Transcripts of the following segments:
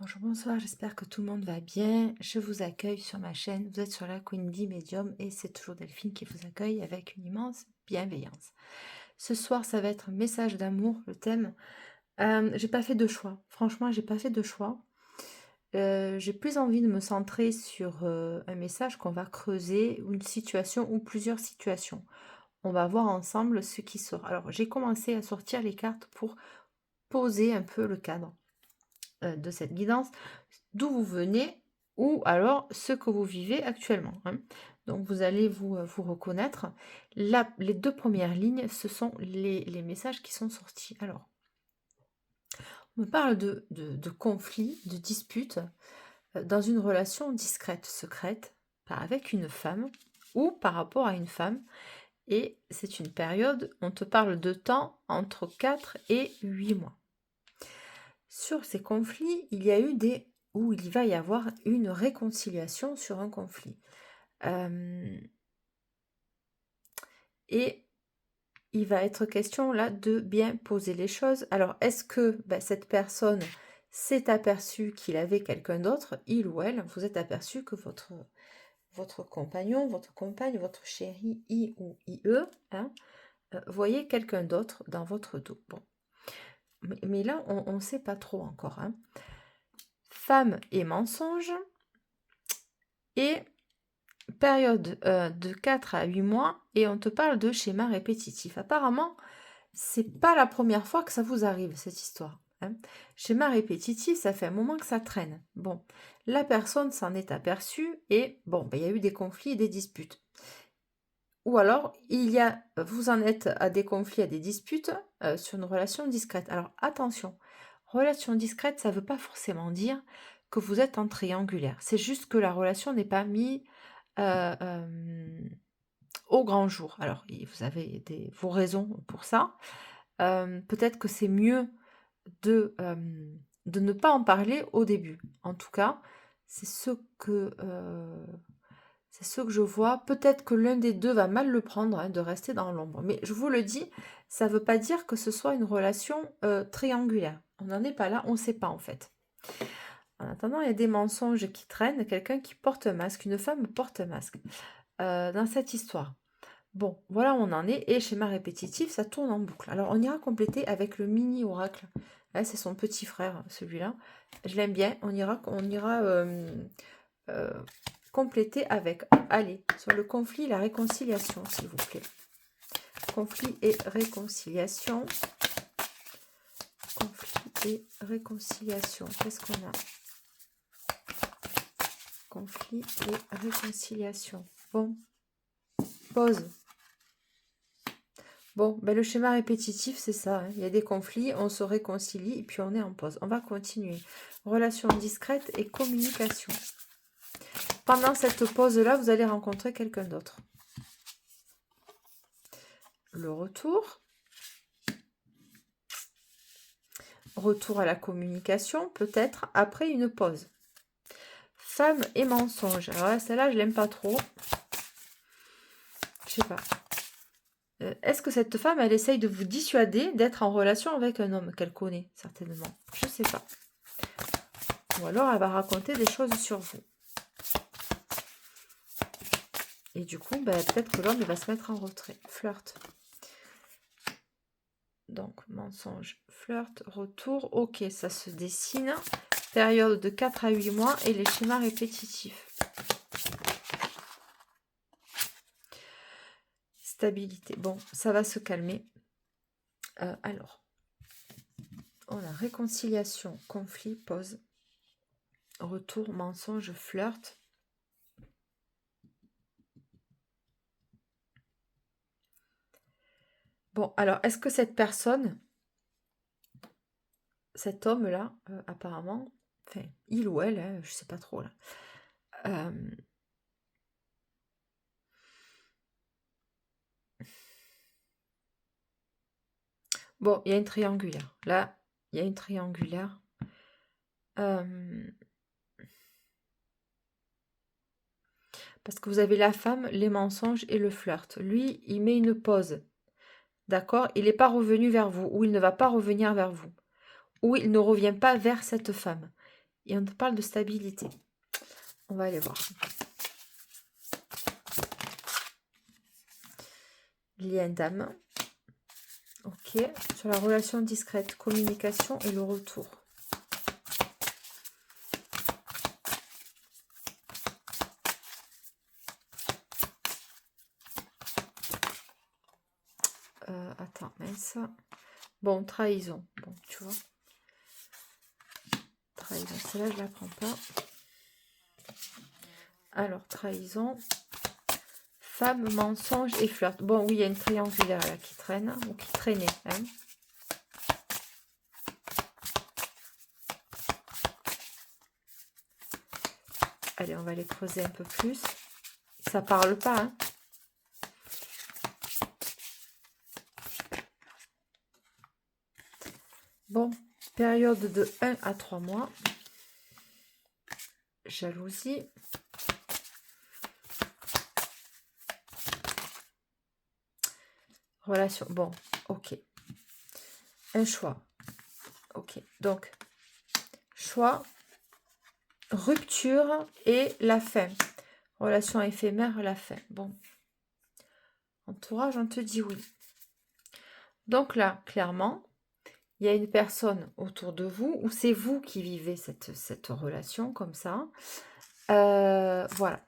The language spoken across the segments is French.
Bonjour, bonsoir, j'espère que tout le monde va bien. Je vous accueille sur ma chaîne. Vous êtes sur la Queen Bee Medium et c'est toujours Delphine qui vous accueille avec une immense bienveillance. Ce soir, ça va être un message d'amour, le thème. J'ai pas fait de choix. Franchement, j'ai pas fait de choix. J'ai plus envie de me centrer sur un message qu'on va creuser, ou une situation ou plusieurs situations. On va voir ensemble ce qui sort. Alors, j'ai commencé à sortir les cartes pour poser un peu le cadre de cette guidance, d'où vous venez ou alors ce que vous vivez actuellement, hein. Donc vous allez vous reconnaître. Là, les deux premières lignes, ce sont les messages qui sont sortis. Alors, on me parle de conflits, de disputes dans une relation discrète, secrète, avec une femme ou par rapport à une femme. Et c'est une période, on te parle de temps entre 4 et 8 mois. Sur ces conflits, il y a eu où il va y avoir une réconciliation sur un conflit. Et il va être question là de bien poser les choses. Alors, est-ce que cette personne s'est aperçue qu'il avait quelqu'un d'autre, il ou elle, vous êtes aperçu que votre compagnon, votre compagne, votre chéri, I ou IE, voyait quelqu'un d'autre dans votre dos. Bon. Mais là, on ne sait pas trop encore. Femme et mensonge. Et période de 4 à 8 mois, et on te parle de schéma répétitif. Apparemment, c'est pas la première fois que ça vous arrive, cette histoire. Schéma répétitif, ça fait un moment que ça traîne. Bon, la personne s'en est aperçue et bon, il y a eu des conflits et des disputes. Ou alors, vous en êtes à des conflits, à des disputes sur une relation discrète. Alors attention, relation discrète, ça ne veut pas forcément dire que vous êtes en triangulaire. C'est juste que la relation n'est pas mise au grand jour. Alors, vous avez vos raisons pour ça. Peut-être que c'est mieux de ne pas en parler au début. En tout cas, c'est ce que je vois. Peut-être que l'un des deux va mal le prendre, de rester dans l'ombre. Mais je vous le dis, ça ne veut pas dire que ce soit une relation triangulaire. On n'en est pas là, on ne sait pas en fait. En attendant, il y a des mensonges qui traînent. Quelqu'un qui porte un masque, une femme porte un masque dans cette histoire. Bon, voilà où on en est. Et schéma répétitif, ça tourne en boucle. Alors, on ira compléter avec le mini oracle. Là, c'est son petit frère, celui-là. Je l'aime bien. On ira compléter avec. Allez, sur le conflit et la réconciliation, s'il vous plaît. Conflit et réconciliation. Conflit et réconciliation. Qu'est-ce qu'on a? Conflit et réconciliation. Bon. Pause. Bon, le schéma répétitif, c'est ça. Il y a des conflits, on se réconcilie et puis on est en pause. On va continuer. Relation discrète et communication. Pendant cette pause-là, vous allez rencontrer quelqu'un d'autre. Le retour. Retour à la communication, peut-être après une pause. Femme et mensonge. Alors là, celle-là, je l'aime pas trop. Je sais pas. Est-ce que cette femme, elle essaye de vous dissuader d'être en relation avec un homme qu'elle connaît, certainement? Je sais pas. Ou alors, elle va raconter des choses sur vous. Et du coup, peut-être que l'homme va se mettre en retrait. Flirt. Donc, mensonge, flirt, retour. Ok, ça se dessine. Période de 4 à 8 mois et les schémas répétitifs. Stabilité. Bon, ça va se calmer. Alors, on a réconciliation, conflit, pause. Retour, mensonge, flirt. Bon, alors, est-ce que cette personne, cet homme-là, apparemment, enfin, il ou elle, je sais pas trop là, bon, il y a une triangulaire. Là, il y a une triangulaire. Parce que vous avez la femme, les mensonges et le flirt. Lui, il met une pause. D'accord? Il n'est pas revenu vers vous. Ou il ne va pas revenir vers vous. Ou il ne revient pas vers cette femme. Et on te parle de stabilité. On va aller voir. Lien d'âme. Ok. Sur la relation discrète, communication et le retour. Attends, mince. Bon, trahison. Bon, tu vois. Trahison, celle-là, je la prends pas. Alors, trahison. Femme, mensonge et flirt. Bon, oui, il y a une triangulaire là qui traîne, ou qui traînait. Hein. Allez, on va les creuser un peu plus. Ça parle pas, hein. Bon, période de 1 à 3 mois. Jalousie. Relation. Bon, ok. Un choix. Ok. Donc, choix, rupture et la fin. Relation éphémère, la fin. Bon. Entourage, on te dit oui. Donc là, clairement, il y a une personne autour de vous, ou c'est vous qui vivez cette relation comme ça. Voilà.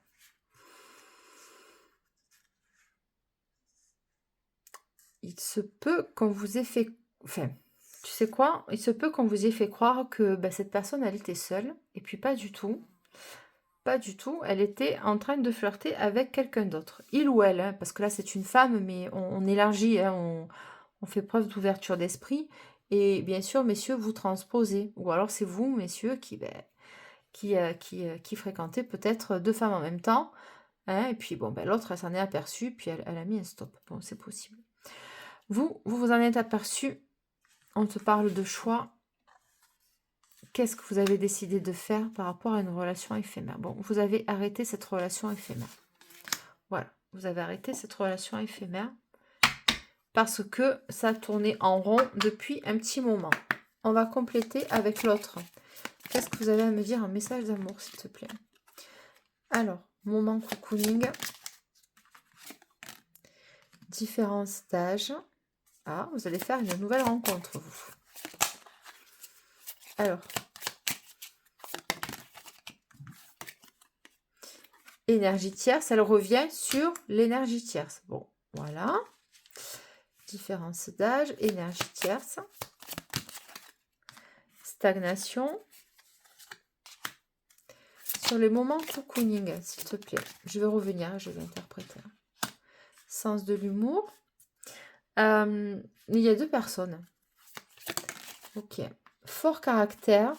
Il se peut qu'on vous ait fait... Enfin, tu sais quoi? Il se peut qu'on vous ait fait croire que cette personne, elle était seule. Et puis pas du tout. Pas du tout. Elle était en train de flirter avec quelqu'un d'autre. Il ou elle, hein, parce que là, c'est une femme, mais on élargit, hein, on fait preuve d'ouverture d'esprit. Et bien sûr, messieurs, vous transposez. Ou alors c'est vous, messieurs, qui fréquentez peut-être deux femmes en même temps. Hein, et puis, bon, l'autre, elle s'en est aperçue, puis elle a mis un stop. Bon, c'est possible. Vous en êtes aperçu. On te parle de choix. Qu'est-ce que vous avez décidé de faire par rapport à une relation éphémère? Bon, vous avez arrêté cette relation éphémère. Voilà, vous avez arrêté cette relation éphémère parce que ça tournait en rond depuis un petit moment. On va compléter avec l'autre. Qu'est-ce que vous avez à me dire en message d'amour, s'il te plaît? Alors, moment cocooning. Différence d'âge. Ah, vous allez faire une nouvelle rencontre, vous. Alors, énergie tierce, elle revient sur l'énergie tierce. Bon, voilà. Différence d'âge, énergie tierce. Stagnation. Sur les moments cocooning, s'il te plaît. Je vais revenir, je vais interpréter. Sens de l'humour. Il y a deux personnes. Ok. Fort caractère.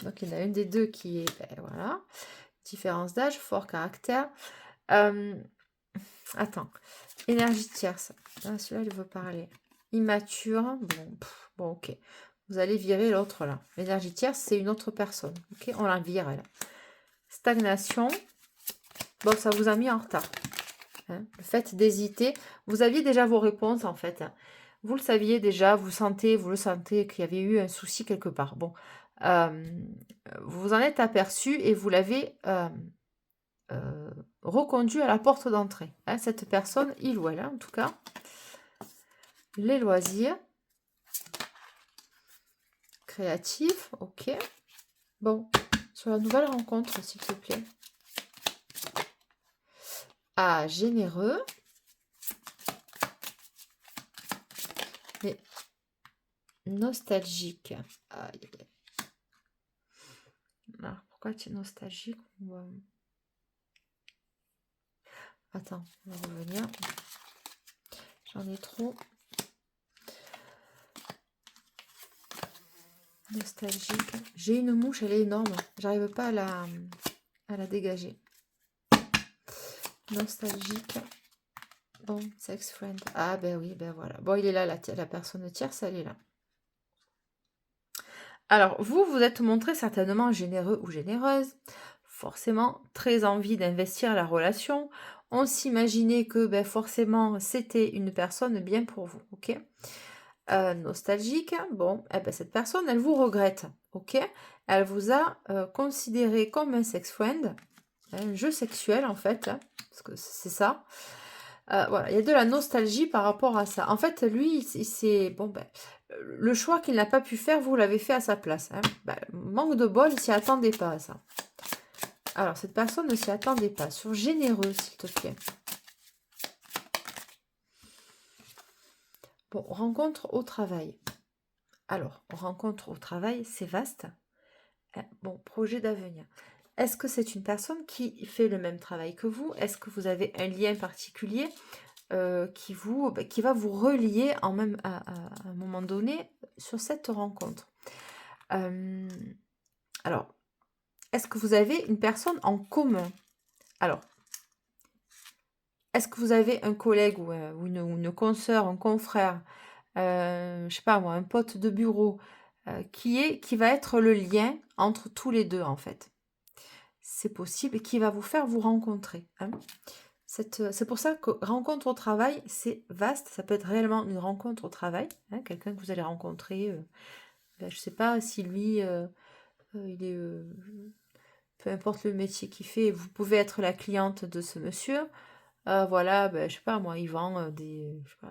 Donc, il y en a une des deux qui est... voilà. Différence d'âge, fort caractère. Attends. Énergie tierce. Ah, celui-là, il veut parler. Immature. Bon, ok. Vous allez virer l'autre là. L'énergie tierce, c'est une autre personne. Ok, on la vire, elle. Stagnation. Bon, ça vous a mis en retard. Hein, le fait d'hésiter. Vous aviez déjà vos réponses, en fait. Hein. Vous le saviez déjà, vous le sentez qu'il y avait eu un souci quelque part. Bon, vous vous en êtes aperçu et vous l'avez reconduit à la porte d'entrée. Hein, cette personne, il ou elle, hein, en tout cas. Les loisirs. Créatif, ok. Bon, sur la nouvelle rencontre, s'il te plaît. Ah, généreux. Mais nostalgique. Aïe. Alors, pourquoi tu es nostalgique? Attends, on va revenir. J'en ai trop. Nostalgique. J'ai une mouche, elle est énorme. J'arrive pas à la dégager. Nostalgique. Bon, sex friend. Ah ben oui, ben voilà. Bon, il est là, la personne tierce, elle est là. Alors, vous êtes montré certainement généreux ou généreuse. Forcément, très envie d'investir la relation. On s'imaginait que forcément, c'était une personne bien pour vous, ok? Nostalgique, bon, cette personne, elle vous regrette, ok? elle vous a considéré comme un sex friend, un jeu sexuel en fait, hein, parce que c'est ça. Voilà, il y a de la nostalgie par rapport à ça. En fait, lui, c'est bon, ben, le choix qu'il n'a pas pu faire, vous l'avez fait à sa place. Hein. Ben, manque de bol, il s'y attendait pas à ça. Alors, cette personne ne s'y attendait pas. Sur généreux, s'il te plaît. Bon, rencontre au travail. Alors, rencontre au travail, c'est vaste. Bon, projet d'avenir. Est-ce que c'est une personne qui fait le même travail que vous? Est-ce que vous avez un lien particulier qui va vous relier à un moment donné sur cette rencontre? Alors, est-ce que vous avez une personne en commun? Alors, est-ce que vous avez un collègue ou une consoeur, un confrère, je sais pas moi, un pote de bureau, qui va être le lien entre tous les deux en fait? C'est possible et qui va vous faire vous rencontrer, hein. C'est pour ça que rencontre au travail, c'est vaste. Ça peut être réellement une rencontre au travail, hein, quelqu'un que vous allez rencontrer. Ben, je sais pas si lui, il est, peu importe le métier qu'il fait, vous pouvez être la cliente de ce monsieur. Voilà, ben, je sais pas moi, il vend je sais pas,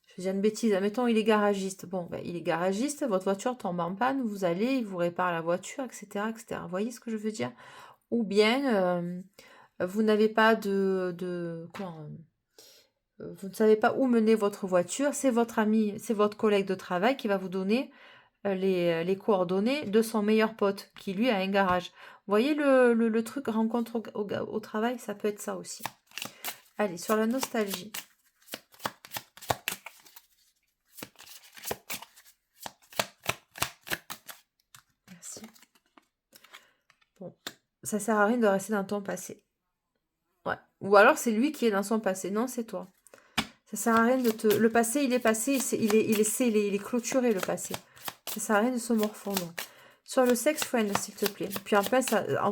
je vais dire une bêtise, admettons, il est garagiste. Bon, ben, il est garagiste, votre voiture tombe en panne, vous allez, il vous répare la voiture, etc., etc. Vous voyez ce que je veux dire? Ou bien, vous n'avez pas comment, vous ne savez pas où mener votre voiture, c'est votre ami, c'est votre collègue de travail qui va vous donner les coordonnées de son meilleur pote, qui lui a un garage. Vous voyez le truc rencontre au travail, ça peut être ça aussi. Allez, sur la nostalgie. Merci. Bon, ça sert à rien de rester dans ton passé. Ouais. Ou alors c'est lui qui est dans son passé. Non, c'est toi. Ça sert à rien de te... Le passé, il est passé, il est clôturé, le passé. Ça sert à rien de se morfondre. Sur le sex friend, s'il te plaît. Puis en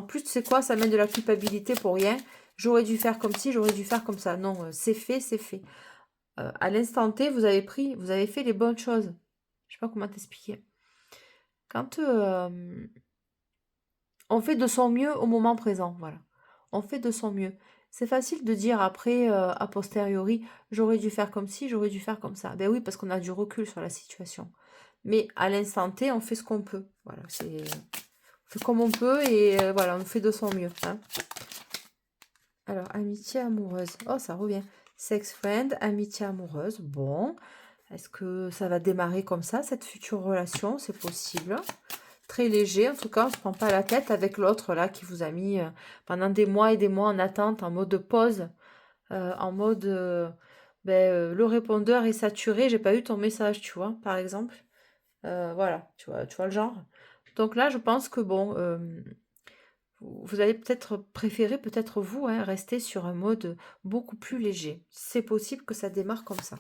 plus, tu sais quoi, ça mène de la culpabilité pour rien. J'aurais dû faire comme ci, j'aurais dû faire comme ça. Non, c'est fait, c'est fait. À l'instant T, vous avez fait les bonnes choses. Je sais pas comment t'expliquer. Quand on fait de son mieux au moment présent, voilà. On fait de son mieux. C'est facile de dire après, a posteriori, j'aurais dû faire comme ci, j'aurais dû faire comme ça. Ben oui, parce qu'on a du recul sur la situation. Mais à l'instant T, on fait ce qu'on peut. Voilà, on fait comme on peut et voilà, on fait de son mieux. Hein. Alors, amitié amoureuse. Oh, ça revient. Sex friend, amitié amoureuse. Bon, est-ce que ça va démarrer comme ça, cette future relation? C'est possible. Très léger, en tout cas, on ne se prend pas la tête avec l'autre là qui vous a mis pendant des mois et des mois en attente, en mode pause, en mode le répondeur est saturé, j'ai pas eu ton message, tu vois, par exemple. Voilà, tu vois le genre. Donc là, je pense que bon, vous allez peut-être préférer, peut-être vous, hein, rester sur un mode beaucoup plus léger. C'est possible que ça démarre comme ça.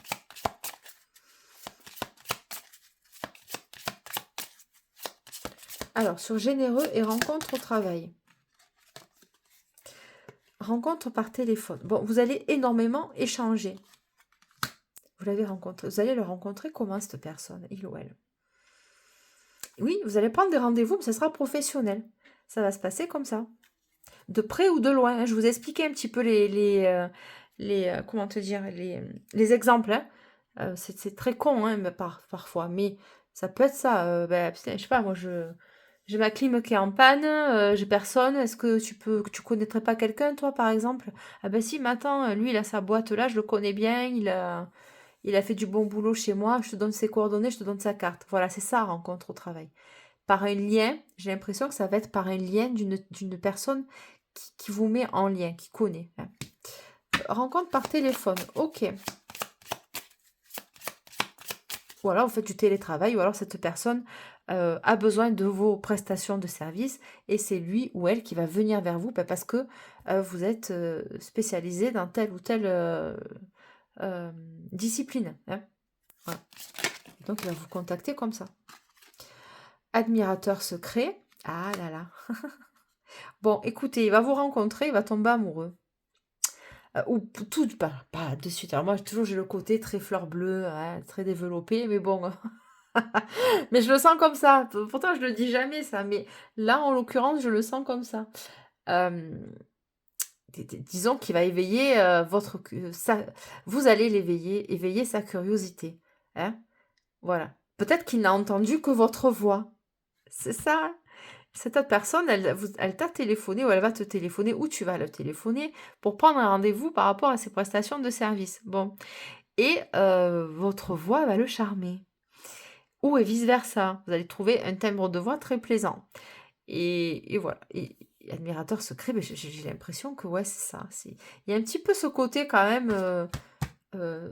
Alors, sur généreux et rencontre au travail. Rencontre par téléphone. Bon, vous allez énormément échanger. Vous l'avez rencontré. Vous allez le rencontrer comment, cette personne, il ou elle? Oui, vous allez prendre des rendez-vous, mais ça sera professionnel. Ça va se passer comme ça. De près ou de loin. Hein. Je vous ai expliqué un petit peu comment te dire, les exemples. Hein. C'est très con hein, mais parfois, mais ça peut être ça. Putain, je sais pas, moi j'ai ma clim qui est en panne, j'ai personne. Est-ce que tu connaîtrais pas quelqu'un, toi, par exemple? Ah ben si, mais attends, lui, il a sa boîte là, je le connais bien, il a fait du bon boulot chez moi, je te donne ses coordonnées, je te donne sa carte. Voilà, c'est ça, rencontre au travail. Par un lien, j'ai l'impression que ça va être par un lien d'une personne qui vous met en lien, qui connaît. Hein. Rencontre par téléphone, ok. Ou alors vous faites du télétravail, ou alors cette personne a besoin de vos prestations de service et c'est lui ou elle qui va venir vers vous parce que vous êtes spécialisé dans telle ou telle discipline. Hein. Voilà. Donc il va vous contacter comme ça. Admirateur secret. Ah là là. Bon, écoutez, il va vous rencontrer, il va tomber amoureux. Ou tout, pas de suite. Alors moi, toujours j'ai le côté très fleur bleue, hein, très développé, mais bon, Mais je le sens comme ça. Pourtant, je le dis jamais ça, mais là, en l'occurrence, je le sens comme ça. Hem, disons qu'il va éveiller, votre cu sa vous allez l'éveiller, éveiller sa curiosité, hein, voilà. Peut-être qu'il n'a entendu que votre voix. C'est ça, hein. Cette autre personne, elle t'a téléphoné ou elle va te téléphoner ou tu vas le téléphoner pour prendre un rendez-vous par rapport à ses prestations de service. Bon et votre voix va le charmer ou et vice versa. Vous allez trouver un timbre de voix très plaisant et voilà et admirateur secret, beh, j'ai l'impression que ouais, c'est ça, il y a un petit peu ce côté quand même,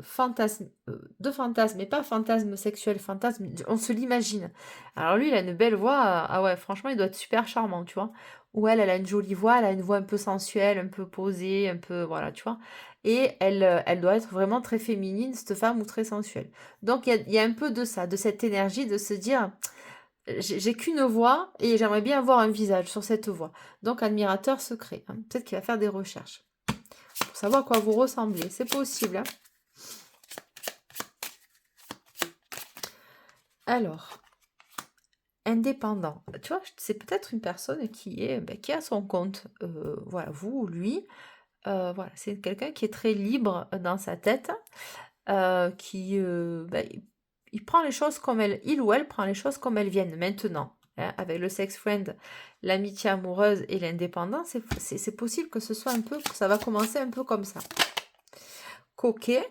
fantasme, de fantasme, mais pas fantasme sexuel, fantasme, on se l'imagine. Alors lui, il a une belle voix, ah ouais, franchement, il doit être super charmant, tu vois? Ou elle a une jolie voix, elle a une voix un peu sensuelle, un peu posée, un peu voilà, tu vois? Et elle doit être vraiment très féminine, cette femme, ou très sensuelle. Donc il y a un peu de ça, de cette énergie de se dire: «J'ai qu'une voix et j'aimerais bien avoir un visage sur cette voix». Donc admirateur secret, hein. Peut-être qu'il va faire des recherches pour savoir à quoi vous ressemblez. C'est possible, hein. Alors, indépendant. Tu vois, c'est peut-être une personne qui est, qui a son compte. Voilà, vous ou lui. Voilà, c'est quelqu'un qui est très libre dans sa tête, qui, il prend les choses comme il ou elle prend les choses comme elles viennent maintenant. Hein, avec le sex friend, l'amitié amoureuse et l'indépendance, c'est possible que ce soit un peu, que ça va commencer un peu comme ça. Coquet,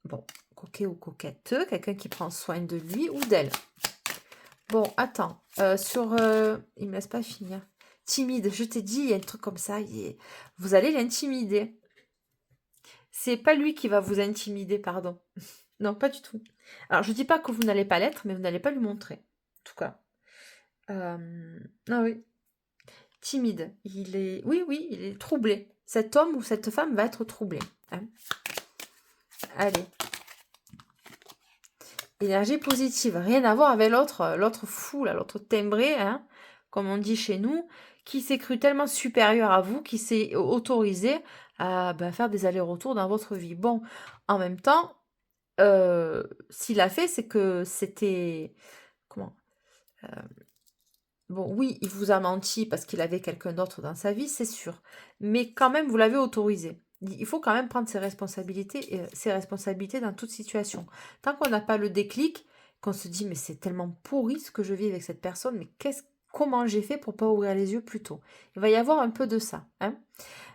bon, coquet ou coquette, quelqu'un qui prend soin de lui ou d'elle. Bon, attends, il me laisse pas finir. Timide, je t'ai dit, il y a un truc comme ça, vous allez l'intimider. C'est pas lui qui va vous intimider, pardon. Non, pas du tout. Alors, je dis pas que vous n'allez pas l'être, mais vous n'allez pas lui montrer. En tout cas. Ah oui, timide. Oui, oui, il est troublé. Cet homme ou cette femme va être troublé. Hein. Allez. Énergie positive, rien à voir avec l'autre fou, là, l'autre timbré, hein, comme on dit chez nous, qui s'est cru tellement supérieur à vous, qui s'est autorisé à faire des allers-retours dans votre vie. Bon, en même temps, s'il a fait, c'est que c'était... Comment? Euh, bon, oui, il vous a menti parce qu'il avait quelqu'un d'autre dans sa vie, c'est sûr. Mais quand même, vous l'avez autorisé. Il faut quand même prendre ses responsabilités dans toute situation. Tant qu'on n'a pas le déclic, qu'on se dit, mais c'est tellement pourri ce que je vis avec cette personne, mais comment j'ai fait pour pas ouvrir les yeux plus tôt? Il va y avoir un peu de ça, hein.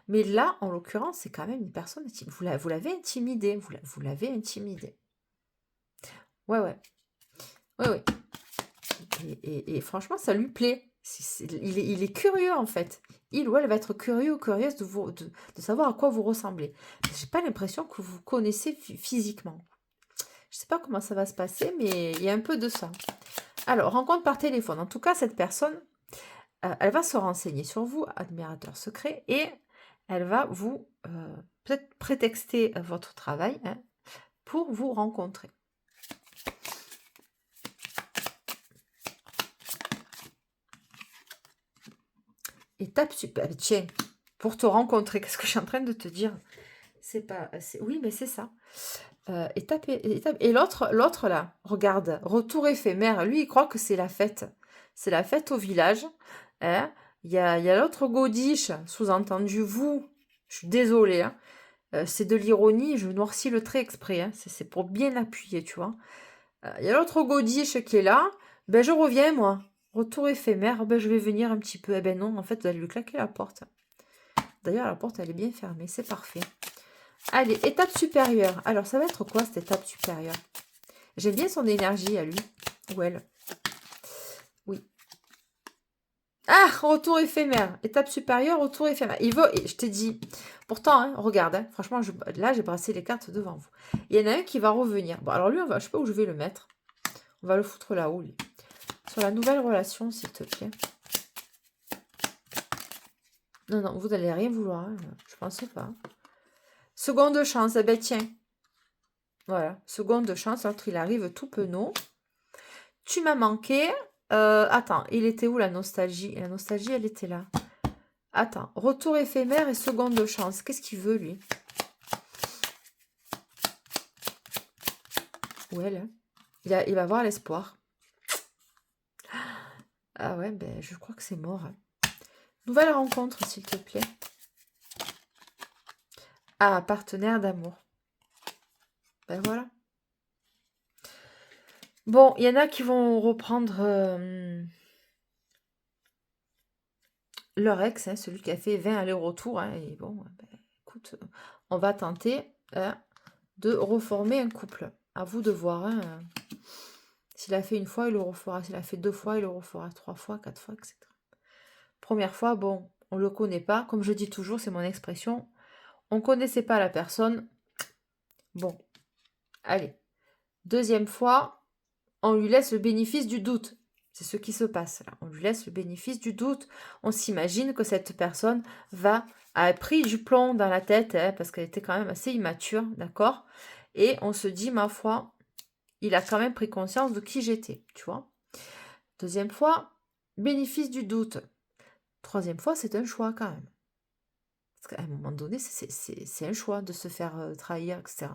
Mais là, en l'occurrence, c'est quand même une personne, vous l'avez intimidé, vous l'avez intimidé. Ouais, ouais, ouais, ouais. Et franchement, ça lui plaît. Il est curieux en fait. Il ou elle va être curieux ou curieuse de savoir à quoi vous ressemblez. J'ai pas l'impression que vous connaissez physiquement. Je sais pas comment ça va se passer, mais il y a un peu de ça. Alors, rencontre par téléphone. En tout cas, cette personne, elle va se renseigner sur vous, admirateur secret, et elle va vous peut-être prétexter votre travail, hein, pour vous rencontrer. Étape super. Tiens, pour te rencontrer, qu'est-ce que je suis en train de te dire? C'est pas. Oui, mais c'est ça. Étape, étape. Et l'autre là, regarde, retour éphémère. Lui, il croit que c'est la fête. C'est la fête au village. Hein. Il y a l'autre godiche, sous-entendu vous. Je suis désolée. Hein. C'est de l'ironie, je noircis le trait exprès. Hein. C'est pour bien appuyer, tu vois. Il y a l'autre godiche qui est là. Ben, je reviens, moi. Retour éphémère, ben, je vais venir un petit peu. Eh ben non, en fait, vous allez lui claquer la porte. D'ailleurs, la porte, elle est bien fermée, c'est parfait. Allez, étape supérieure. Alors, ça va être quoi, cette étape supérieure? J'aime bien son énergie à lui. Ou elle. Oui. Ah, retour éphémère. Étape supérieure, retour éphémère. Il veut, je t'ai dit. Pourtant, hein, regarde, hein, franchement, là, j'ai brassé les cartes devant vous. Il y en a un qui va revenir. Bon, alors lui, je sais pas où je vais le mettre. On va le foutre là-haut, lui. Sur la nouvelle relation, s'il te plaît. Non, non, vous n'allez rien vouloir. Hein. Je pense pas. Seconde chance. Eh ben, tiens. Voilà. Seconde chance. L'autre, il arrive tout penaud. Tu m'as manqué. Attends, il était où la nostalgie? La nostalgie, elle était là. Attends. Retour éphémère et seconde chance. Qu'est-ce qu'il veut, lui? Ou elle, hein. Il va avoir l'espoir. Ah ouais, ben je crois que c'est mort. Nouvelle rencontre, s'il te plaît. Ah, partenaire d'amour. Ben voilà. Bon, il y en a qui vont reprendre leur ex, hein, celui qui a fait 20 allers-retours. Hein, et bon, ben, écoute, on va tenter de reformer un couple. À vous de voir. Hein, s'il a fait une fois, il le refera. S'il a fait 2 fois, il le refera 3 fois, 4 fois, etc. Première fois, bon, on ne le connaît pas. Comme je dis toujours, c'est mon expression. On ne connaissait pas la personne. Bon, allez. Deuxième fois, on lui laisse le bénéfice du doute. C'est ce qui se passe là. On lui laisse le bénéfice du doute. On s'imagine que cette personne a pris du plomb dans la tête, hein, parce qu'elle était quand même assez immature, d'accord? Et on se dit, ma foi, il a quand même pris conscience de qui j'étais, tu vois? Deuxième fois, bénéfice du doute. Troisième fois, c'est un choix quand même. Parce qu'à un moment donné, c'est un choix de se faire trahir, etc.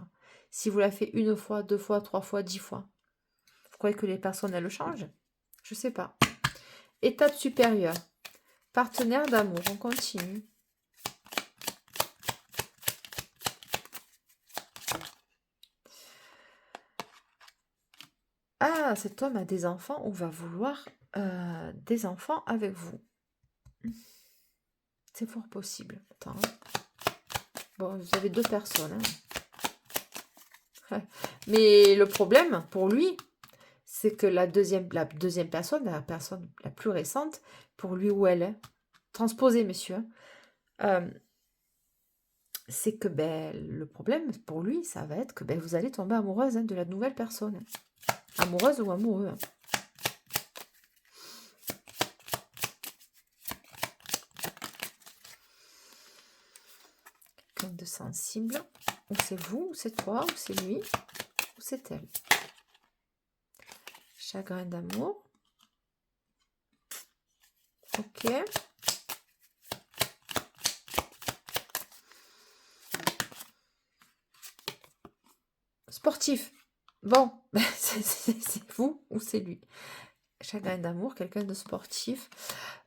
Si vous l'avez fait une fois, 2 fois, 3 fois, 10 fois, vous croyez que les personnes, elles le changent? Je sais pas. Étape supérieure. Partenaire d'amour, on continue. Ah, cet homme a des enfants ou va vouloir des enfants avec vous. C'est fort possible. Attends. Bon, vous avez 2 personnes. Hein. Mais le problème, pour lui, c'est que la deuxième personne, la personne la plus récente, pour lui ou elle, hein, transposée, messieurs, c'est que le problème pour lui, ça va être que vous allez tomber amoureuse de la nouvelle personne. Amoureuse ou amoureux. Quelqu'un de sensible. Ou c'est vous, ou c'est toi, ou c'est lui, ou c'est elle. Chagrin d'amour. Ok. Sportif. Bon, c'est vous ou c'est lui. Chagrin d'amour, quelqu'un de sportif.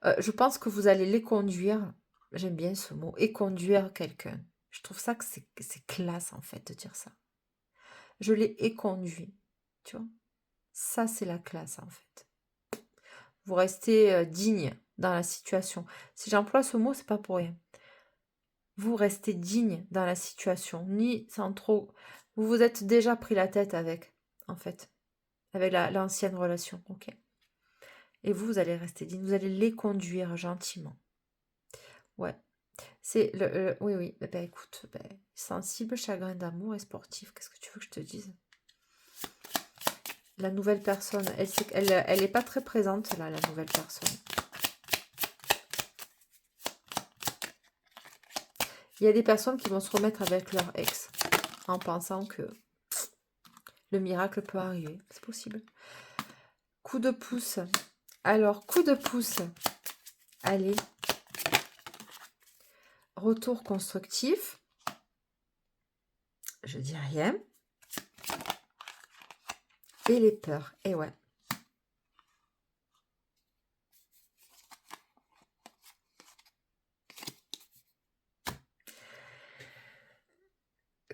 Je pense que vous allez les conduire. J'aime bien ce mot. Et conduire quelqu'un. Je trouve ça que c'est classe en fait de dire ça. Je l'ai éconduit. Tu vois? Ça, c'est la classe en fait. Vous restez digne dans la situation. Si j'emploie ce mot, c'est pas pour rien. Vous restez digne dans la situation, ni sans trop. Vous vous êtes déjà pris la tête avec, en fait, avec l'ancienne relation, ok. Et vous allez rester digne, vous allez les conduire gentiment. Ouais, c'est oui, oui. Écoute, sensible, chagrin d'amour et sportif. Qu'est-ce que tu veux que je te dise? La nouvelle personne, elle est pas très présente là, la nouvelle personne. Il y a des personnes qui vont se remettre avec leur ex en pensant que le miracle peut arriver. C'est possible. Coup de pouce. Alors, coup de pouce. Allez. Retour constructif. Je dis rien. Et les peurs. Et ouais.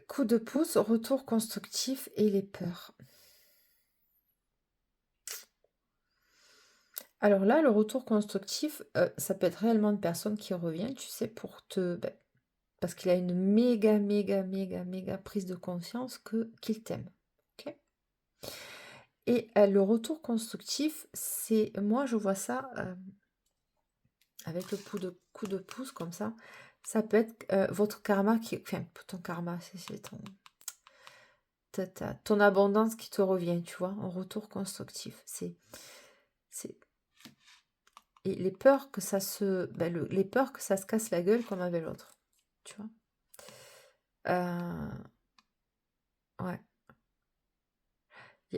Coup de pouce, retour constructif et les peurs. Alors là, le retour constructif, ça peut être réellement une personne qui revient, tu sais, pour te... parce qu'il a une méga, méga, méga, méga prise de conscience qu'il t'aime. Ok. Et le retour constructif, c'est... Moi, je vois ça avec le coup de pouce, comme ça. Ça peut être votre karma qui... Enfin, ton karma, c'est ton abondance qui te revient, tu vois, en retour constructif. Et les peurs que ça se... les peurs que ça se casse la gueule comme avec l'autre. Tu vois. Ouais.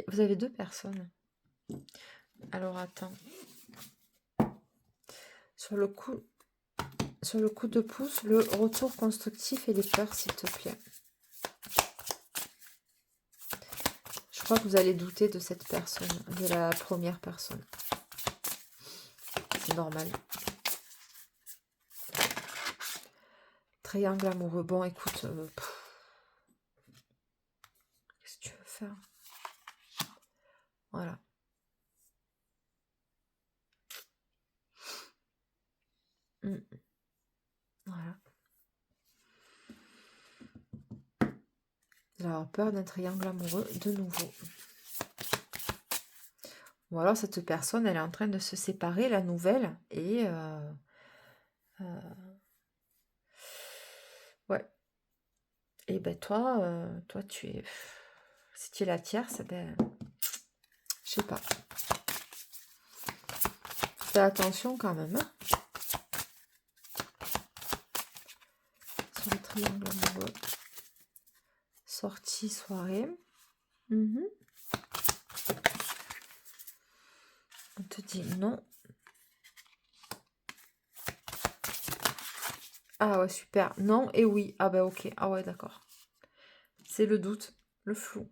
Vous avez 2 personnes. Alors, attends. Sur le coup de pouce, le retour constructif et les peurs, s'il te plaît. Je crois que vous allez douter de cette personne, de la première personne. normal. Triangle amoureux. Bon, écoute, qu'est-ce que tu veux faire? Voilà. Voilà. Vous allez avoir peur d'un triangle amoureux de nouveau. Ou alors cette personne, elle est en train de se séparer, la nouvelle, et ouais. Et ben toi tu es, si tu es la tierce, ben je sais pas. Fais attention quand même, hein, sur le triangle amoureux. Sortie, soirée. On te dit non. Ah ouais, super. Non et oui. Ah bah ok. Ah ouais, d'accord. C'est le doute, le flou.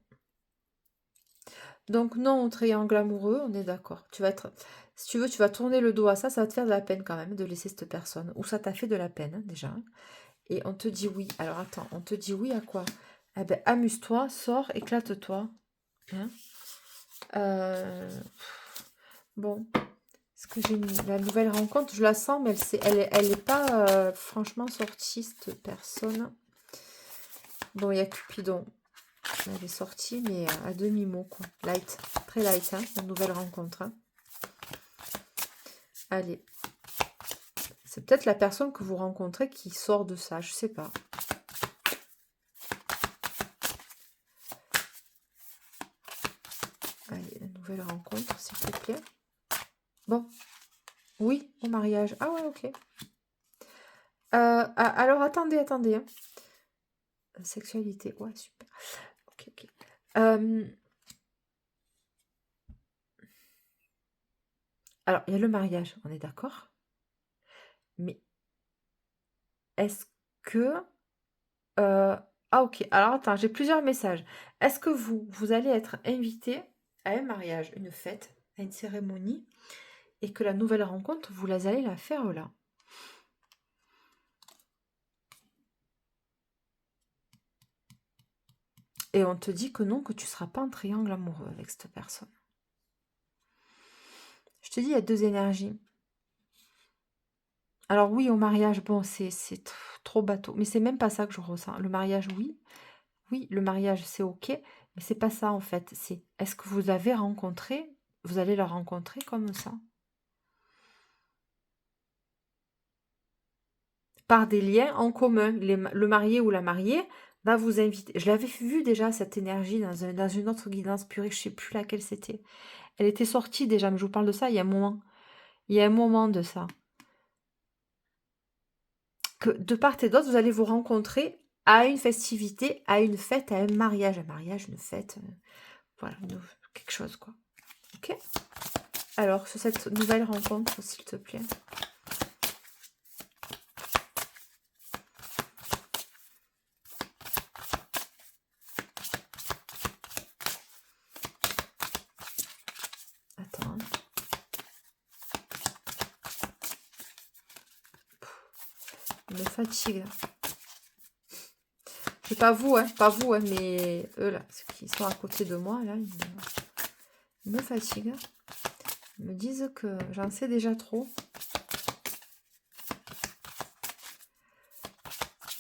Donc non au triangle amoureux, on est d'accord. Tu vas être, si tu veux, tu vas tourner le dos à ça, ça va te faire de la peine quand même de laisser cette personne. Ou ça t'a fait de la peine, hein, déjà. Et on te dit oui. Alors attends, on te dit oui à quoi? Eh ben amuse-toi, sors, éclate-toi. Hein. Bon. Est-ce que j'ai la nouvelle rencontre? Je la sens, mais elle est pas franchement sortie, cette personne. Bon, il y a Cupidon. Elle est sortie, mais à demi-mot, quoi. Light. Très light, hein, la nouvelle rencontre. Hein. Allez. C'est peut-être la personne que vous rencontrez qui sort de ça, je sais pas. Allez, la nouvelle rencontre, s'il te plaît. Bon. Oui, au mariage. Ah ouais, ok. Alors, attendez. Hein. Sexualité, ouais, super. Ok. Alors, il y a le mariage, on est d'accord? Mais est-ce que... ah ok, alors attends, j'ai plusieurs messages. Est-ce que vous allez être invité à un mariage, une fête, à une cérémonie, et que la nouvelle rencontre, vous allez la faire là? Et on te dit que non, que tu ne seras pas en triangle amoureux avec cette personne. Je te dis, il y a deux énergies. Alors oui, au mariage, bon, c'est trop bateau. Mais c'est même pas ça que je ressens. Le mariage, oui. Oui, le mariage, c'est ok. Mais c'est pas ça, en fait. C'est, est-ce que vous avez rencontré, vous allez la rencontrer comme ça? Par des liens en commun. Le marié ou la mariée va vous inviter. Je l'avais vu déjà, cette énergie, dans une autre guidance purée, je ne sais plus laquelle c'était. Elle était sortie déjà, mais je vous parle de ça il y a un moment. Il y a un moment de ça. Que de part et d'autre, vous allez vous rencontrer à une festivité, à une fête, à un mariage. Un mariage, une fête, voilà, quelque chose, quoi. Ok? Alors, sur cette nouvelle rencontre, s'il te plaît. Attends. Il me fatigue. C'est pas vous, hein, mais eux, là, ceux qui sont à côté de moi, là, ils me fatiguent. Ils me disent que j'en sais déjà trop.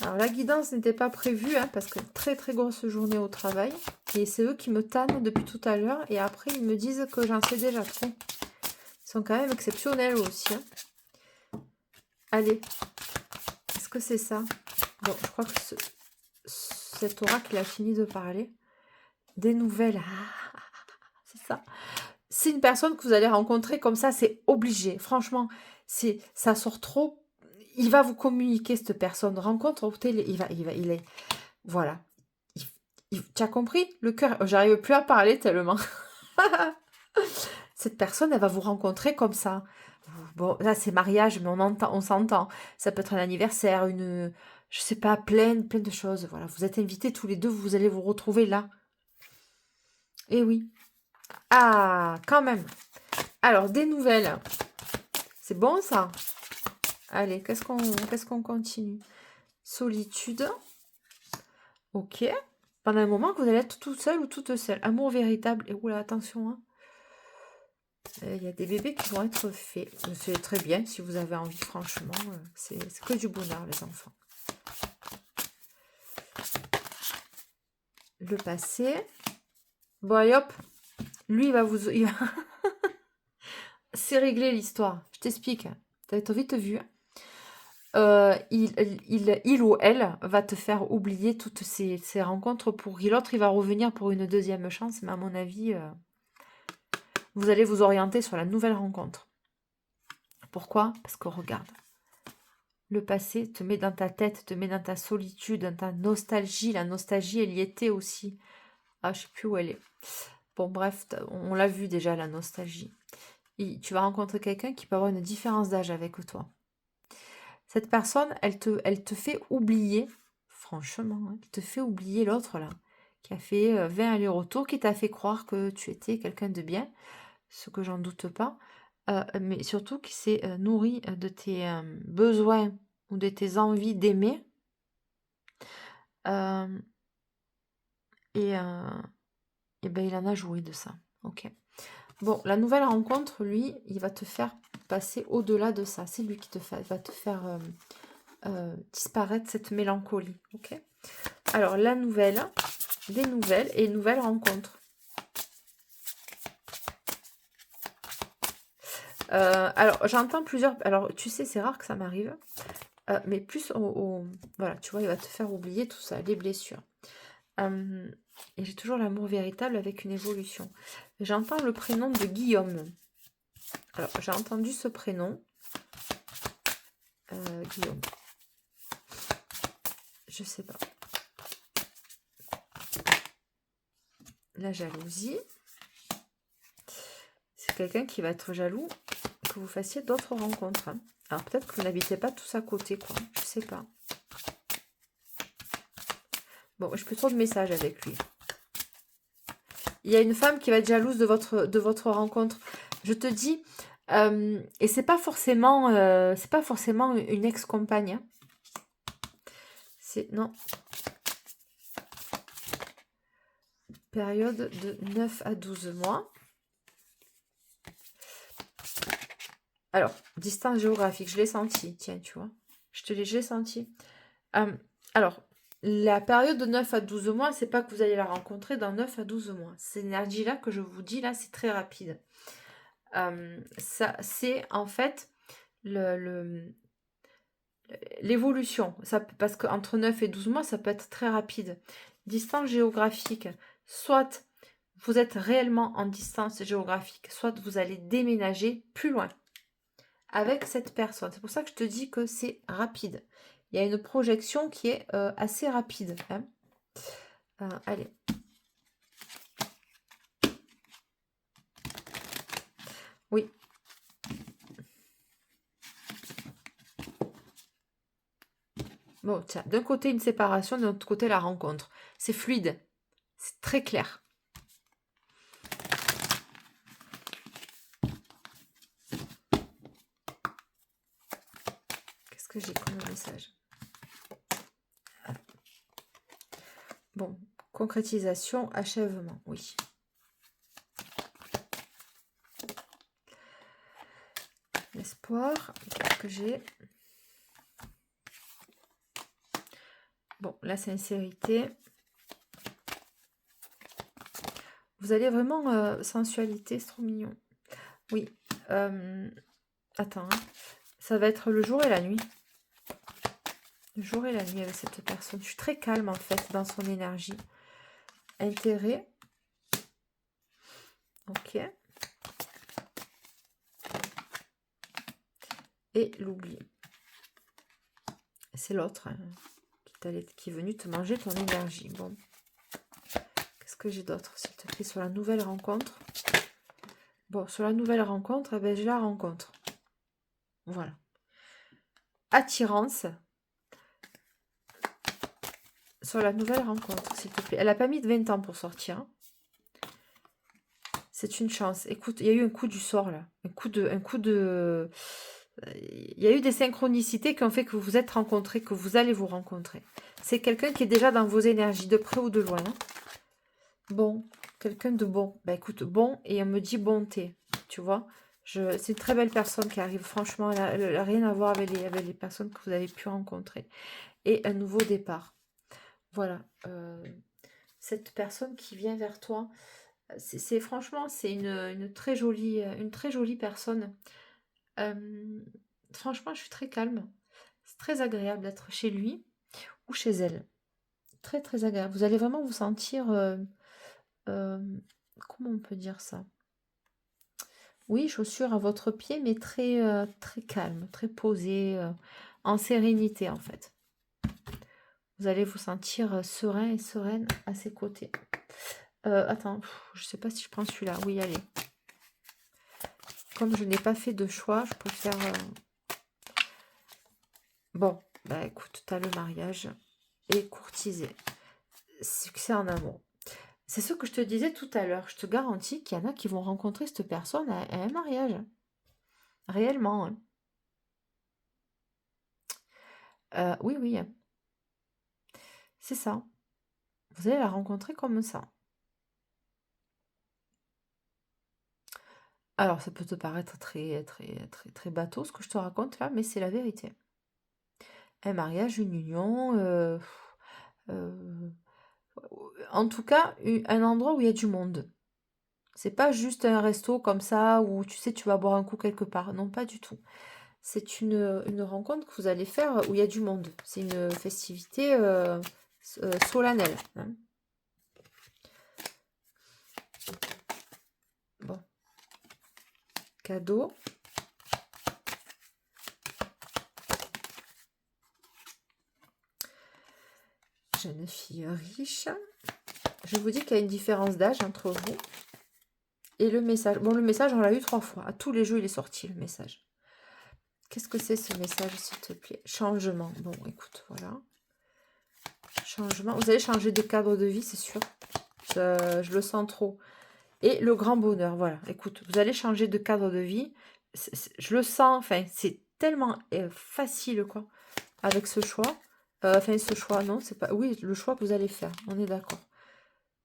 Alors, la guidance n'était pas prévue, hein, parce que très très grosse journée au travail. Et c'est eux qui me tannent depuis tout à l'heure. Et après, ils me disent que j'en sais déjà trop. Ils sont quand même exceptionnels aussi. Hein. Allez. Est-ce que c'est ça? Bon, je crois que cet oracle a fini de parler. Des nouvelles. Ah, c'est ça. C'est une personne que vous allez rencontrer comme ça, c'est obligé. Franchement, ça sort trop. Il va vous communiquer, cette personne. Rencontre au télé, il est. Voilà. Tu as compris? Le cœur, j'arrive plus à parler tellement. Cette personne, elle va vous rencontrer comme ça. Bon, là, c'est mariage, mais on s'entend. Ça peut être un anniversaire, je sais pas, plein de choses. Voilà, vous êtes invités tous les deux, vous allez vous retrouver là. Eh oui. Ah, quand même. Alors, des nouvelles. C'est bon ça? Allez, qu'est-ce qu'on continue? Solitude. Ok. Pendant un moment que vous allez être tout seul ou toute seule. Amour véritable. Et oula, attention. Hein. Il y a des bébés qui vont être faits. C'est très bien si vous avez envie, franchement. C'est que du bonheur, les enfants. Le passé. Bon, allez hop. Lui, il va vous... C'est réglé l'histoire. Je t'explique. Ça va être vite vu. Il ou elle va te faire oublier toutes ces rencontres pour qui l'autre, il va revenir pour une deuxième chance. Mais à mon avis, vous allez vous orienter sur la nouvelle rencontre. Pourquoi? Parce que regarde. Le passé te met dans ta tête, te met dans ta solitude, dans ta nostalgie. La nostalgie, elle y était aussi. Ah, je sais plus où elle est. Bon, bref, on l'a vu déjà, la nostalgie. Et tu vas rencontrer quelqu'un qui peut avoir une différence d'âge avec toi. Cette personne, elle te fait oublier, franchement, hein, elle te fait oublier l'autre là, qui a fait 20 allers-retours, qui t'a fait croire que tu étais quelqu'un de bien, ce que j'en doute pas, mais surtout qui s'est nourri de tes besoins ou de tes envies d'aimer. Et ben il en a joué de ça. Ok. Bon, la nouvelle rencontre, lui, il va te faire passer au-delà de ça. C'est lui qui va te faire disparaître cette mélancolie. Ok. Alors, la nouvelle, des nouvelles et nouvelles rencontres. Alors, j'entends plusieurs... Alors, tu sais, c'est rare que ça m'arrive. Mais plus voilà, tu vois, il va te faire oublier tout ça, les blessures. Et j'ai toujours l'amour véritable avec une évolution. J'entends le prénom de Guillaume. Alors, j'ai entendu ce prénom. Guillaume. Je sais pas. La jalousie. C'est quelqu'un qui va être jaloux que vous fassiez d'autres rencontres. Hein. Alors, peut-être que vous n'habitez pas tous à côté, quoi. Je sais pas. Bon, je peux trop de messages avec lui. Il y a une femme qui va être jalouse de votre rencontre. Je te dis, et c'est pas forcément une ex-compagne. Hein. C'est non. Période de 9 à 12 mois. Alors, distance géographique, je l'ai senti. Tiens, tu vois. Je l'ai senti. Alors, la période de 9 à 12 mois, c'est pas que vous allez la rencontrer dans 9 à 12 mois. Cette énergie-là que je vous dis, là, c'est très rapide. Ça, c'est en fait l'évolution. Parce qu'entre 9 et 12 mois, ça peut être très rapide. Distance géographique, soit vous êtes réellement en distance géographique, soit vous allez déménager plus loin avec cette personne. C'est pour ça que je te dis que c'est rapide. Il y a une projection qui est assez rapide. Hein. Allez. Oui. Bon, tiens, d'un côté une séparation, de l'autre côté la rencontre. C'est fluide. C'est très clair. Qu'est-ce que j'ai comme message? Bon, concrétisation, achèvement, oui. L'espoir, qu'est-ce que j'ai? Bon, la sincérité. Vous allez vraiment sensualité, c'est trop mignon. Oui. Attends, hein. Ça va être le jour et la nuit. Le jour et la nuit avec cette personne. Je suis très calme en fait dans son énergie. Intérêt. Ok. Et l'oubli. C'est l'autre hein, qui est venu te manger ton énergie. Bon. Qu'est-ce que j'ai d'autre, s'il te plaît, sur la nouvelle rencontre? Bon, sur la nouvelle rencontre, eh ben, je la rencontre. Voilà. Attirance. Sur la nouvelle rencontre, s'il te plaît. Elle n'a pas mis de 20 ans pour sortir. Hein. C'est une chance. Écoute, il y a eu un coup du sort, là. Un coup de Il y a eu des synchronicités qui ont fait que vous vous êtes rencontrés, que vous allez vous rencontrer. C'est quelqu'un qui est déjà dans vos énergies, de près ou de loin. Bon, quelqu'un de bon. Bah écoute, bon, et on me dit bonté, tu vois. C'est une très belle personne qui arrive, franchement, elle n'a rien à voir avec les personnes que vous avez pu rencontrer. Et un nouveau départ. Voilà. Cette personne qui vient vers toi, franchement, c'est une très jolie personne. Franchement, je suis très calme. C'est très agréable d'être chez lui ou chez elle. Très, très agréable. Vous allez vraiment vous sentir... comment on peut dire ça? Oui, chaussures à votre pied, mais très, très calme, très posé, en sérénité en fait. Vous allez vous sentir serein et sereine à ses côtés. Attends, je ne sais pas si je prends celui-là. Oui, allez. Comme je n'ai pas fait de choix, je préfère... Bon, bah écoute, tu as le mariage et courtiser. Succès en amour. C'est ce que je te disais tout à l'heure. Je te garantis qu'il y en a qui vont rencontrer cette personne à un mariage. Réellement. Hein. Oui, oui. C'est ça. Vous allez la rencontrer comme ça. Alors, ça peut te paraître très, très, très, très bateau ce que je te raconte là, mais c'est la vérité. Un mariage, une union, en tout cas, un endroit où il y a du monde. C'est pas juste un resto comme ça où tu sais, tu vas boire un coup quelque part. Non, pas du tout. C'est une rencontre que vous allez faire où il y a du monde. C'est une festivité solennelle. Hein. Bon. Cadeau. Jeune fille riche. Je vous dis qu'il y a une différence d'âge entre vous. Et le message. Bon, le message, on l'a eu 3 fois. À tous les jeux, il est sorti, le message. Qu'est-ce que c'est ce message, s'il te plaît? Changement. Bon, écoute, voilà. Changement. Vous allez changer de cadre de vie, c'est sûr. Je le sens trop. Et le grand bonheur, voilà. Écoute, vous allez changer de cadre de vie. Je le sens, enfin, c'est tellement facile, quoi, avec ce choix. Enfin, ce choix, non, c'est pas... Oui, le choix que vous allez faire, on est d'accord.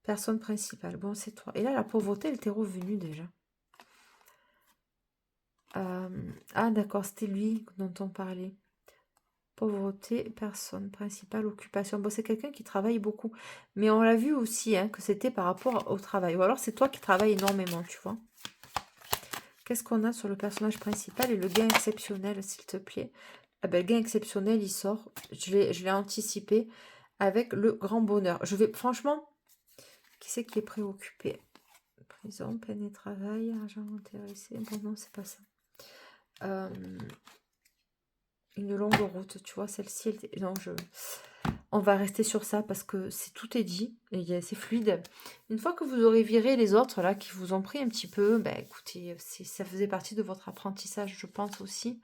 Personne principale, bon, c'est toi. Et là, la pauvreté, elle t'est revenue déjà. Ah, d'accord, c'était lui dont on parlait. Pauvreté, personne principale, occupation. Bon, c'est quelqu'un qui travaille beaucoup. Mais on l'a vu aussi, hein, que c'était par rapport au travail. Ou alors, c'est toi qui travailles énormément, tu vois. Qu'est-ce qu'on a sur le personnage principal et le gain exceptionnel, s'il te plaît? Ah ben, le gain exceptionnel, il sort. Je l'ai anticipé avec le grand bonheur. Je vais, franchement, qui c'est qui est préoccupé? Prison, peine et travail, argent intéressé. Bon, non, c'est pas ça. Une longue route, tu vois, celle-ci, non, on va rester sur ça parce que tout est dit et c'est fluide. Une fois que vous aurez viré les autres là qui vous ont pris un petit peu, ben écoutez, ça faisait partie de votre apprentissage, je pense aussi.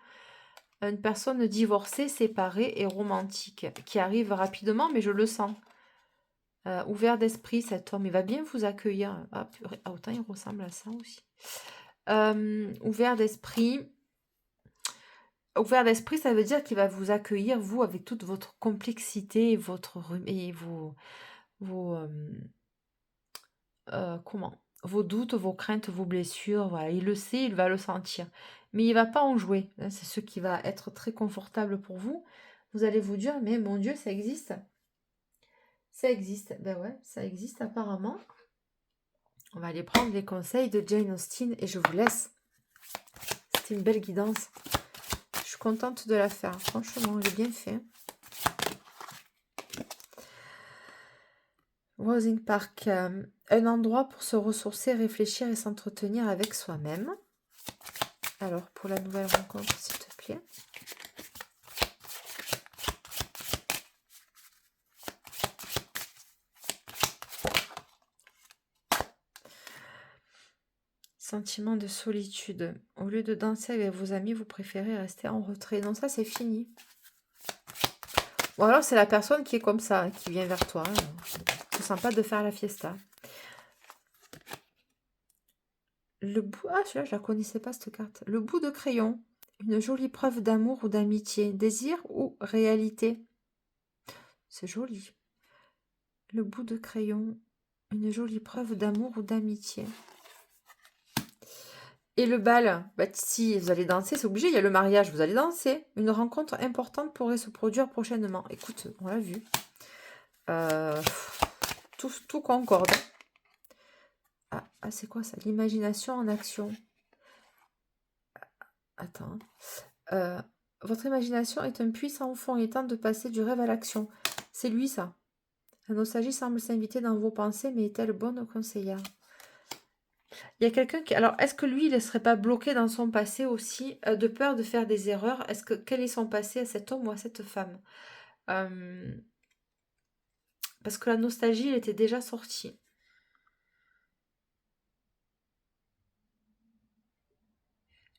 Une personne divorcée, séparée et romantique qui arrive rapidement, mais je le sens. Ouvert d'esprit, cet homme, il va bien vous accueillir. Ah, purée, autant il ressemble à ça aussi. Ouvert d'esprit. Ouvert d'esprit, ça veut dire qu'il va vous accueillir, vous, avec toute votre complexité et vos, comment? Vos doutes, vos craintes, vos blessures. Voilà, il le sait, il va le sentir. Mais il va pas en jouer. Hein, c'est ce qui va être très confortable pour vous. Vous allez vous dire, mais mon Dieu, ça existe. Ça existe. Ben ouais, ça existe apparemment. On va aller prendre les conseils de Jane Austen et je vous laisse. C'était une belle guidance. Je suis contente de la faire. Franchement, j'ai bien fait. Rosing Park, un endroit pour se ressourcer, réfléchir et s'entretenir avec soi-même. Alors, pour la nouvelle rencontre, s'il te plaît. Sentiment de solitude. Au lieu de danser avec vos amis, vous préférez rester en retrait. Non, ça, c'est fini. Ou alors, c'est la personne qui est comme ça, qui vient vers toi. Ne sent pas de faire la fiesta. Le bout... Ah, celui-là, je la connaissais pas, cette carte. Le bout de crayon. Une jolie preuve d'amour ou d'amitié. Désir ou réalité? C'est joli. Le bout de crayon. Une jolie preuve d'amour ou d'amitié. Et le bal, bah, si vous allez danser, c'est obligé, il y a le mariage, vous allez danser. Une rencontre importante pourrait se produire prochainement. Écoute, on l'a vu. Tout concorde. Ah, c'est quoi ça? L'imagination en action. Attends. Votre imagination est un puissant fond et tente de passer du rêve à l'action. C'est lui, ça. La nostalgie semble s'inviter dans vos pensées, mais est-elle bonne conseillère? Il y a quelqu'un qui... Alors, est-ce que lui, il ne serait pas bloqué dans son passé aussi, de peur de faire des erreurs? Quel est son passé à cet homme ou à cette femme? Parce que la nostalgie, elle était déjà sortie.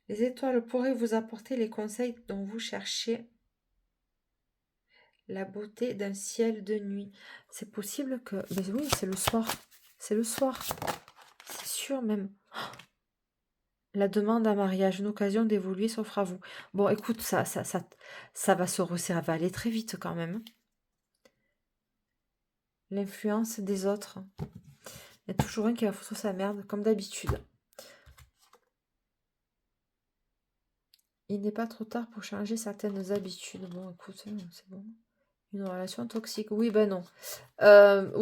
Les étoiles pourraient vous apporter les conseils dont vous cherchez. La beauté d'un ciel de nuit. C'est possible que... Mais oui, c'est le soir. C'est le soir. C'est sûr même. La demande à mariage, une occasion d'évoluer s'offre à vous. Bon, écoute, ça va se resserrer, va aller très vite quand même. L'influence des autres. Il y a toujours un qui va foutre sa merde, comme d'habitude. Il n'est pas trop tard pour changer certaines habitudes. Bon, écoute, c'est bon. Une relation toxique. Oui, ben non.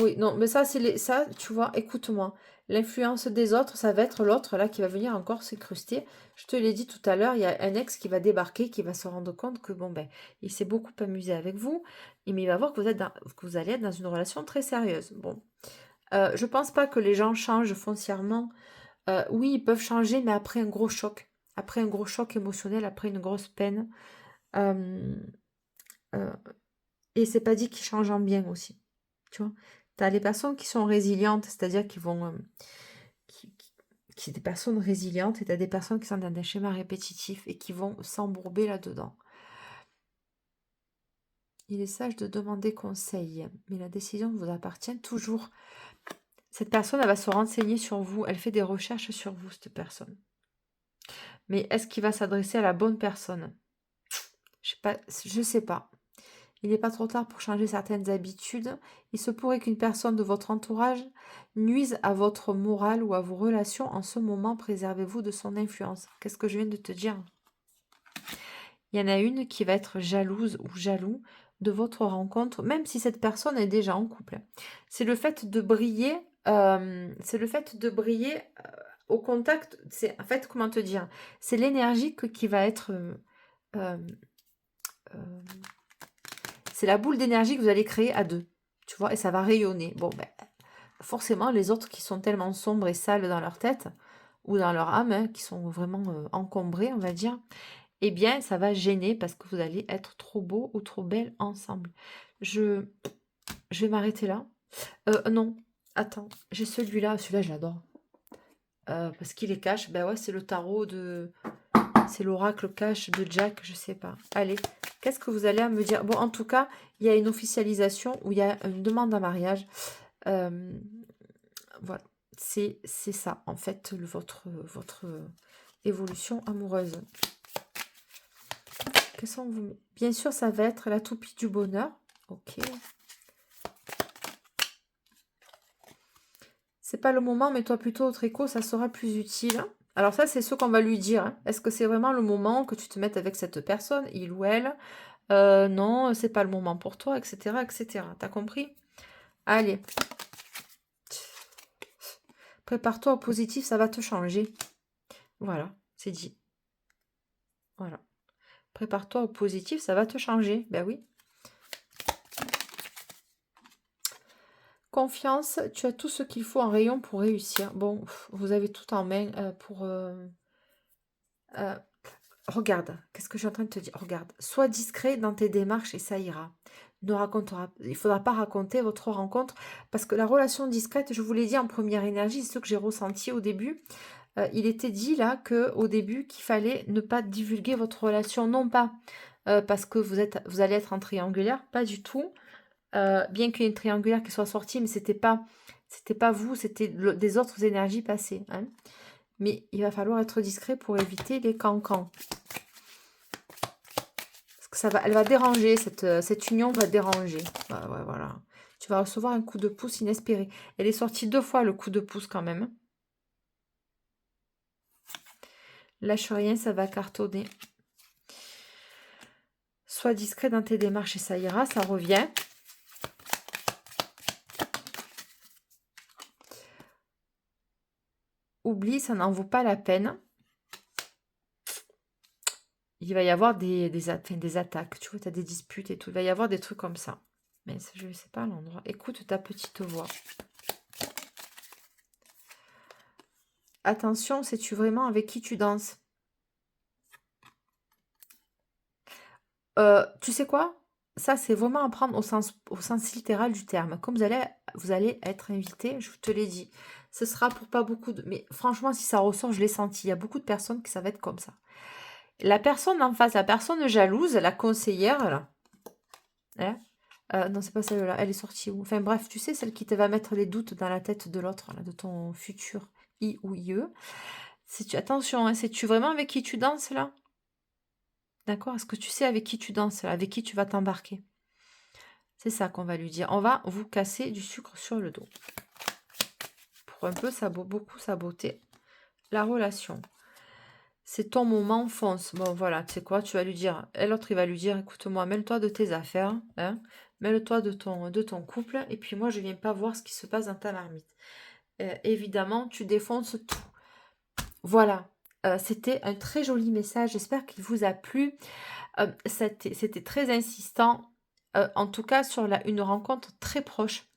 Oui, non, mais ça, ça, tu vois, écoute-moi. L'influence des autres, ça va être l'autre, là, qui va venir encore s'incruster. Je te l'ai dit tout à l'heure, il y a un ex qui va débarquer, qui va se rendre compte que, bon, ben, il s'est beaucoup amusé avec vous, mais il va voir que vous allez être dans une relation très sérieuse. Bon. Je pense pas que les gens changent foncièrement. Oui, ils peuvent changer, mais après un gros choc. Après un gros choc émotionnel, après une grosse peine. Euh, euh, et c'est pas dit qu'ils changent en bien aussi. Tu vois, tu as les personnes qui sont résilientes, c'est-à-dire qui vont... des personnes résilientes, et tu as des personnes qui sont dans des schémas répétitifs et qui vont s'embourber là-dedans. Il est sage de demander conseil, mais la décision vous appartient toujours. Cette personne, elle va se renseigner sur vous, elle fait des recherches sur vous, cette personne. Mais est-ce qu'il va s'adresser à la bonne personne? Je sais pas. Il n'est pas trop tard pour changer certaines habitudes. Il se pourrait qu'une personne de votre entourage nuise à votre morale ou à vos relations. En ce moment, préservez-vous de son influence. Qu'est-ce que je viens de te dire? Il y en a une qui va être jalouse ou jaloux de votre rencontre, même si cette personne est déjà en couple. C'est le fait de briller, au contact. C'est en fait, comment te dire? C'est l'énergie qui va être... c'est la boule d'énergie que vous allez créer à deux, tu vois, et ça va rayonner. Bon, ben, forcément, les autres qui sont tellement sombres et sales dans leur tête, ou dans leur âme, hein, qui sont vraiment encombrés, on va dire, eh bien, ça va gêner parce que vous allez être trop beau ou trop belle ensemble. Je vais m'arrêter là. Non, attends, j'ai celui-là je l'adore. Parce qu'il est cash, ben ouais, c'est le tarot de... C'est l'oracle cash de Jack, je sais pas. Allez, qu'est-ce que vous allez à me dire? Bon, en tout cas, il y a une officialisation où il y a une demande en mariage. Voilà, c'est ça, en fait, votre évolution amoureuse. Que sont vous? Bien sûr, ça va être la toupie du bonheur. Ok. C'est pas le moment, mais toi plutôt au tricot, ça sera plus utile. Alors ça, c'est ce qu'on va lui dire. Hein. Est-ce que c'est vraiment le moment que tu te mettes avec cette personne, il ou elle? Non, c'est pas le moment pour toi, etc., etc. T'as compris? Allez. Prépare-toi au positif, ça va te changer. Voilà, c'est dit. Voilà. Prépare-toi au positif, ça va te changer. Ben oui. Confiance, tu as tout ce qu'il faut en rayon pour réussir. Bon, vous avez tout en main pour... regarde, qu'est-ce que je suis en train de te dire? Regarde, sois discret dans tes démarches et ça ira. Il ne faudra pas raconter votre rencontre parce que la relation discrète, je vous l'ai dit en première énergie, c'est ce que j'ai ressenti au début. Il était dit là qu'au début qu'il fallait ne pas divulguer votre relation, non pas parce que vous allez être en triangulaire, pas du tout. Bien qu'il y ait une triangulaire qui soit sortie, mais c'était pas vous, c'était des autres énergies passées. Hein. Mais il va falloir être discret pour éviter les cancans. elle va déranger, cette union va déranger. Ouais, voilà. Tu vas recevoir un coup de pouce inespéré. Elle est sortie 2 fois, le coup de pouce, quand même. Lâche rien, ça va cartonner. Sois discret dans tes démarches et ça ira, ça revient. Oublie, ça n'en vaut pas la peine. Il va y avoir des attaques, tu vois, tu as des disputes et tout. Il va y avoir des trucs comme ça. Mais je ne sais pas l'endroit. Écoute ta petite voix. Attention, sais-tu vraiment avec qui tu danses? Tu sais quoi? Ça, c'est vraiment à prendre au sens littéral du terme. Comme vous allez être invité, je te l'ai dit. Ce sera pour pas beaucoup de... Mais franchement, si ça ressort, je l'ai senti. Il y a beaucoup de personnes qui ça va être comme ça. La personne en face, la personne jalouse, la conseillère, là. Hein, non, c'est pas celle-là. Elle est sortie où? Enfin bref, tu sais, celle qui te va mettre les doutes dans la tête de l'autre, là, de ton futur I ou IE. Attention, hein, sais-tu vraiment avec qui tu danses, là? D'accord? Est-ce que tu sais avec qui tu danses, là, avec qui tu vas t'embarquer? C'est ça qu'on va lui dire. On va vous casser du sucre sur le dos. Pour un peu beaucoup saboter la relation. C'est ton moment, fonce. Bon, voilà, tu sais quoi, tu vas lui dire. Et l'autre, il va lui dire, écoute-moi, mêle-toi de tes affaires. Hein, mêle-toi de ton couple. Et puis moi, je viens pas voir ce qui se passe dans ta marmite. Évidemment, tu défonces tout. Voilà. C'était un très joli message. J'espère qu'il vous a plu. C'était très insistant. En tout cas, sur une rencontre très proche.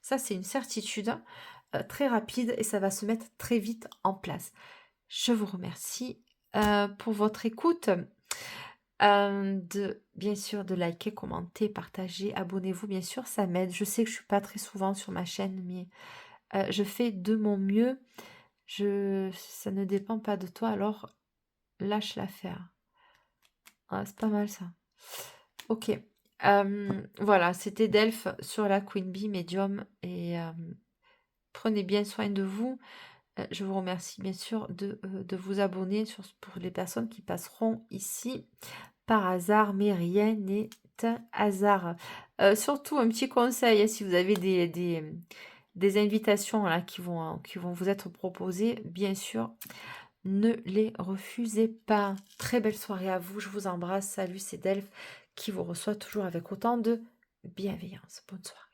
Ça, c'est une certitude. Très rapide et ça va se mettre très vite en place. Je vous remercie pour votre écoute. Bien sûr, de liker, commenter, partager, abonnez-vous, bien sûr, ça m'aide. Je sais que je suis pas très souvent sur ma chaîne, mais je fais de mon mieux. Ça ne dépend pas de toi, alors lâche l'affaire. Ah, c'est pas mal ça. Ok. Voilà, c'était Delphes sur la Queen Bee Medium et prenez bien soin de vous. Je vous remercie bien sûr de vous abonner pour les personnes qui passeront ici par hasard, mais rien n'est un hasard. Surtout un petit conseil, hein, si vous avez des invitations là, qui vont vous être proposées, bien sûr, ne les refusez pas. Très belle soirée à vous, je vous embrasse. Salut, c'est Delphes qui vous reçoit toujours avec autant de bienveillance. Bonne soirée.